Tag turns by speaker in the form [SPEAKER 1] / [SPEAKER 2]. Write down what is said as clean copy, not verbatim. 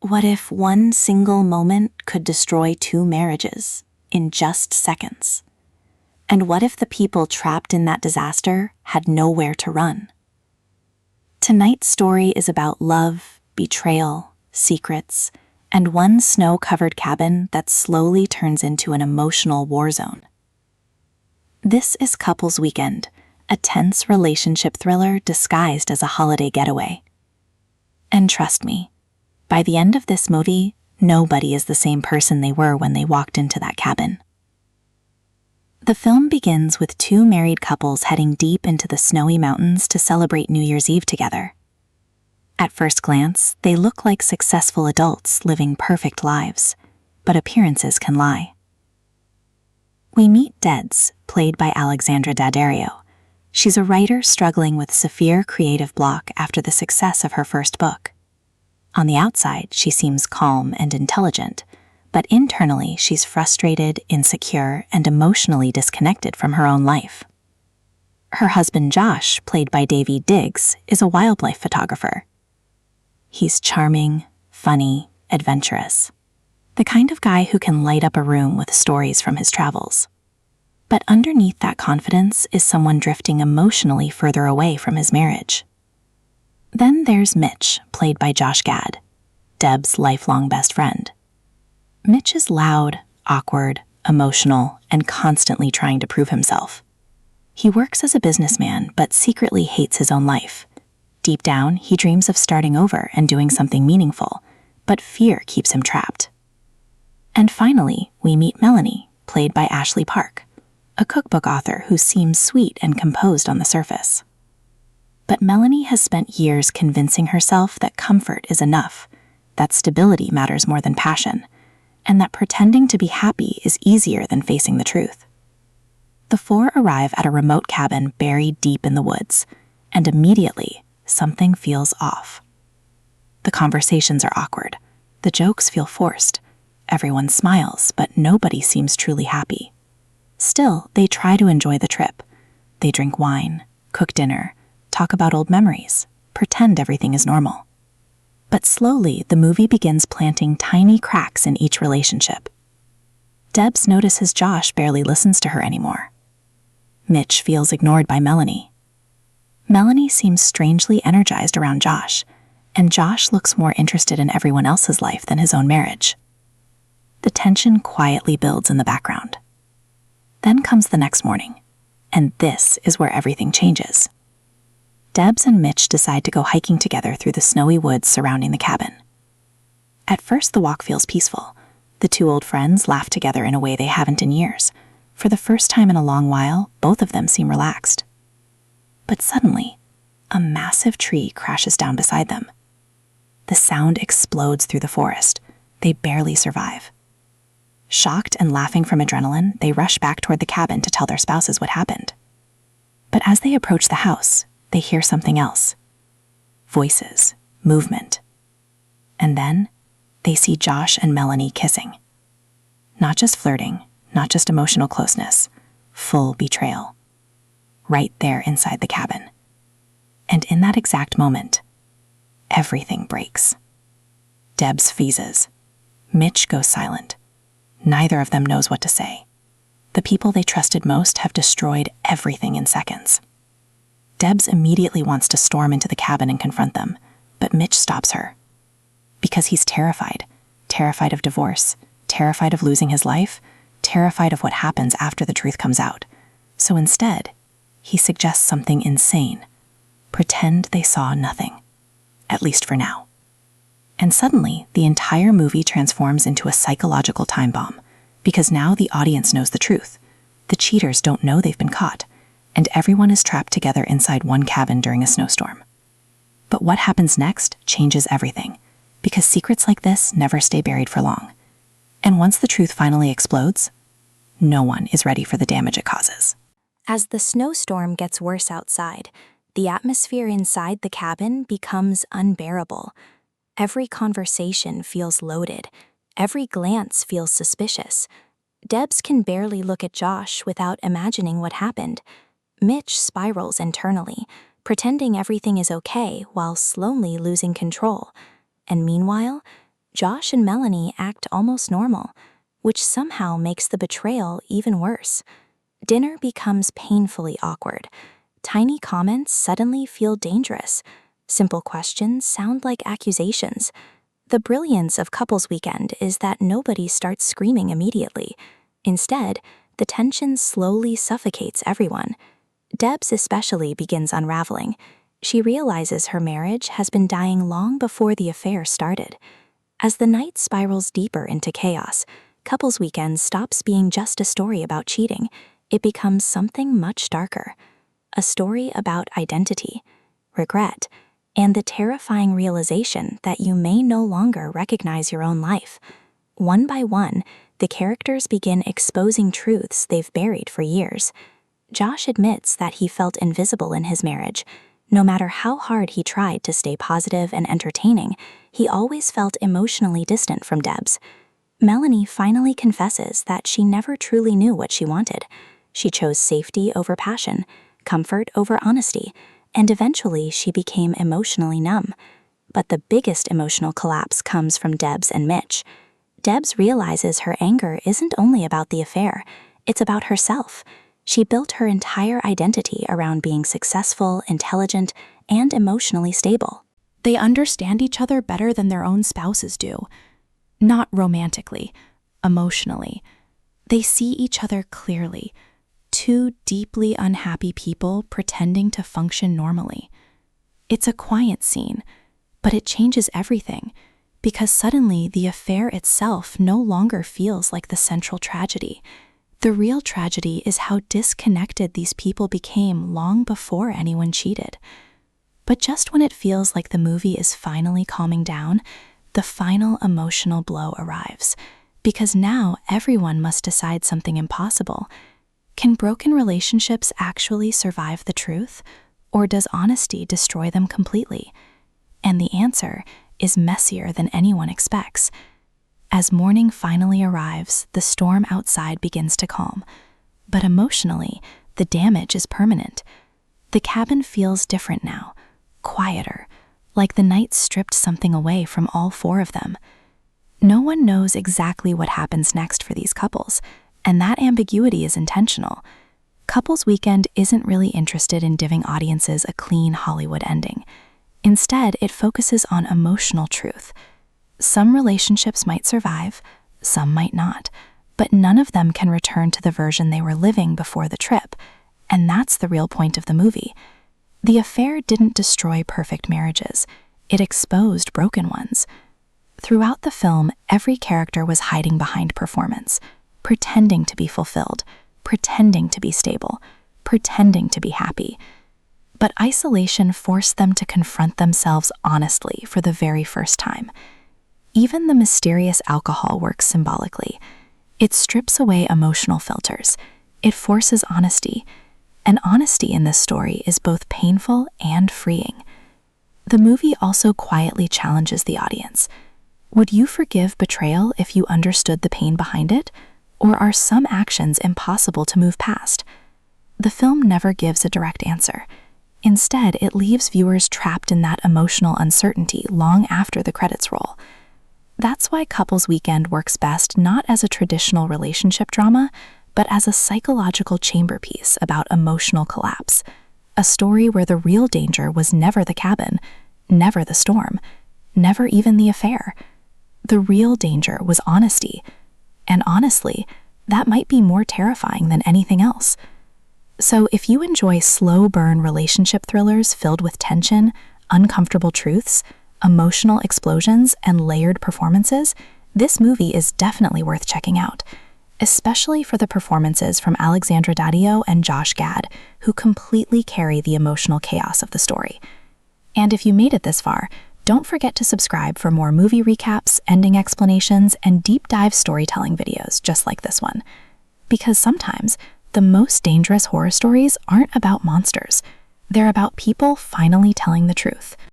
[SPEAKER 1] What if one single moment could destroy two marriages in just seconds? And what if the people trapped in that disaster had nowhere to run? Tonight's story is about love, betrayal, secrets, and one snow-covered cabin that slowly turns into an emotional war zone. This is Couples Weekend, a tense relationship thriller disguised as a holiday getaway. And trust me, by the end of this movie, nobody is the same person they were when they walked into that cabin. The film begins with two married couples heading deep into the snowy mountains to celebrate New Year's Eve together. At first glance, they look like successful adults living perfect lives, but appearances can lie. We meet Debs, played by Alexandra Daddario. She's a writer struggling with severe creative block after the success of her first book. On the outside, she seems calm and intelligent, but internally she's frustrated, insecure, and emotionally disconnected from her own life. Her husband Josh, played by Davy Diggs, is a wildlife photographer. He's charming, funny, adventurous. The kind of guy who can light up a room with stories from his travels. But underneath that confidence is someone drifting emotionally further away from his marriage. Then there's Mitch, played by Josh Gad, Deb's lifelong best friend. Mitch is loud, awkward, emotional, and constantly trying to prove himself. He works as a businessman, but secretly hates his own life. Deep down, he dreams of starting over and doing something meaningful, but fear keeps him trapped. And finally, we meet Melanie, played by Ashley Park, a cookbook author who seems sweet and composed on the surface. But Melanie has spent years convincing herself that comfort is enough, that stability matters more than passion, and that pretending to be happy is easier than facing the truth. The four arrive at a remote cabin buried deep in the woods, and immediately, something feels off. The conversations are awkward, the jokes feel forced, everyone smiles, but nobody seems truly happy. Still, they try to enjoy the trip. They drink wine, cook dinner, talk about old memories, pretend everything is normal. But slowly, the movie begins planting tiny cracks in each relationship. Debs notices Josh barely listens to her anymore. Mitch feels ignored by Melanie. Melanie seems strangely energized around Josh, and Josh looks more interested in everyone else's life than his own marriage. The tension quietly builds in the background. Then comes the next morning, and this is where everything changes. Debs and Mitch decide to go hiking together through the snowy woods surrounding the cabin. At first, the walk feels peaceful. The two old friends laugh together in a way they haven't in years. For the first time in a long while, both of them seem relaxed. But suddenly, a massive tree crashes down beside them. The sound explodes through the forest. They barely survive. Shocked and laughing from adrenaline, they rush back toward the cabin to tell their spouses what happened. But as they approach the house, they hear something else. Voices, movement. And then, they see Josh and Melanie kissing. Not just flirting, not just emotional closeness, full betrayal. Right there inside the cabin. And in that exact moment, everything breaks. Debs freezes. Mitch goes silent. Neither of them knows what to say. The people they trusted most have destroyed everything in seconds. Debs immediately wants to storm into the cabin and confront them, but Mitch stops her. Because he's terrified of divorce, terrified of losing his life, terrified of what happens after the truth comes out. So instead, he suggests something insane. Pretend they saw nothing. At least for now. And suddenly, the entire movie transforms into a psychological time bomb, because now the audience knows the truth. The cheaters don't know they've been caught, and everyone is trapped together inside one cabin during a snowstorm. But what happens next changes everything, because secrets like this never stay buried for long. And once the truth finally explodes, no one is ready for the damage it causes.
[SPEAKER 2] As the snowstorm gets worse outside, the atmosphere inside the cabin becomes unbearable. Every conversation feels loaded. Every glance feels suspicious. Debs can barely look at Josh without imagining what happened. Mitch spirals internally, pretending everything is okay while slowly losing control. And meanwhile, Josh and Melanie act almost normal, which somehow makes the betrayal even worse. Dinner becomes painfully awkward. Tiny comments suddenly feel dangerous. Simple questions sound like accusations. The brilliance of Couples Weekend is that nobody starts screaming immediately. Instead, the tension slowly suffocates everyone. Debs especially begins unraveling. She realizes her marriage has been dying long before the affair started. As the night spirals deeper into chaos, Couples Weekend stops being just a story about cheating. It becomes something much darker. A story about identity, regret, and the terrifying realization that you may no longer recognize your own life. One by one, the characters begin exposing truths they've buried for years. Josh admits that he felt invisible in his marriage. No matter how hard he tried to stay positive and entertaining, he always felt emotionally distant from Debs. Melanie finally confesses that she never truly knew what she wanted. She chose safety over passion, comfort over honesty, and eventually she became emotionally numb. But the biggest emotional collapse comes from Debs and Mitch. Debs realizes her anger isn't only about the affair, it's about herself. She built her entire identity around being successful, intelligent, and emotionally stable.
[SPEAKER 3] They understand each other better than their own spouses do. Not romantically, emotionally. They see each other clearly. Two deeply unhappy people pretending to function normally. It's a quiet scene, but it changes everything, because suddenly the affair itself no longer feels like the central tragedy. The real tragedy is how disconnected these people became long before anyone cheated. But just when it feels like the movie is finally calming down, the final emotional blow arrives, because now everyone must decide something impossible. Can broken relationships actually survive the truth, or does honesty destroy them completely? And the answer is messier than anyone expects. As morning finally arrives, the storm outside begins to calm. But emotionally, the damage is permanent. The cabin feels different now, quieter, like the night stripped something away from all four of them. No one knows exactly what happens next for these couples, and that ambiguity is intentional. Couples Weekend isn't really interested in giving audiences a clean Hollywood ending. Instead, it focuses on emotional truth. Some relationships might survive, some might not, but none of them can return to the version they were living before the trip, and that's the real point of the movie. The affair didn't destroy perfect marriages, it exposed broken ones. Throughout the film, every character was hiding behind performance, pretending to be fulfilled, pretending to be stable, pretending to be happy. But isolation forced them to confront themselves honestly for the very first time. Even the mysterious alcohol works symbolically. It strips away emotional filters. It forces honesty. And honesty in this story is both painful and freeing. The movie also quietly challenges the audience. Would you forgive betrayal if you understood the pain behind it? Or are some actions impossible to move past? The film never gives a direct answer. Instead, it leaves viewers trapped in that emotional uncertainty long after the credits roll. That's why Couples Weekend works best not as a traditional relationship drama, but as a psychological chamber piece about emotional collapse. A story where the real danger was never the cabin, never the storm, never even the affair. The real danger was honesty. And honestly, that might be more terrifying than anything else. So if you enjoy slow-burn relationship thrillers filled with tension, uncomfortable truths, emotional explosions, and layered performances, this movie is definitely worth checking out, especially for the performances from Alexandra Daddario and Josh Gad, who completely carry the emotional chaos of the story. And if you made it this far, don't forget to subscribe for more movie recaps, ending explanations, and deep dive storytelling videos just like this one. Because sometimes, the most dangerous horror stories aren't about monsters. They're about people finally telling the truth.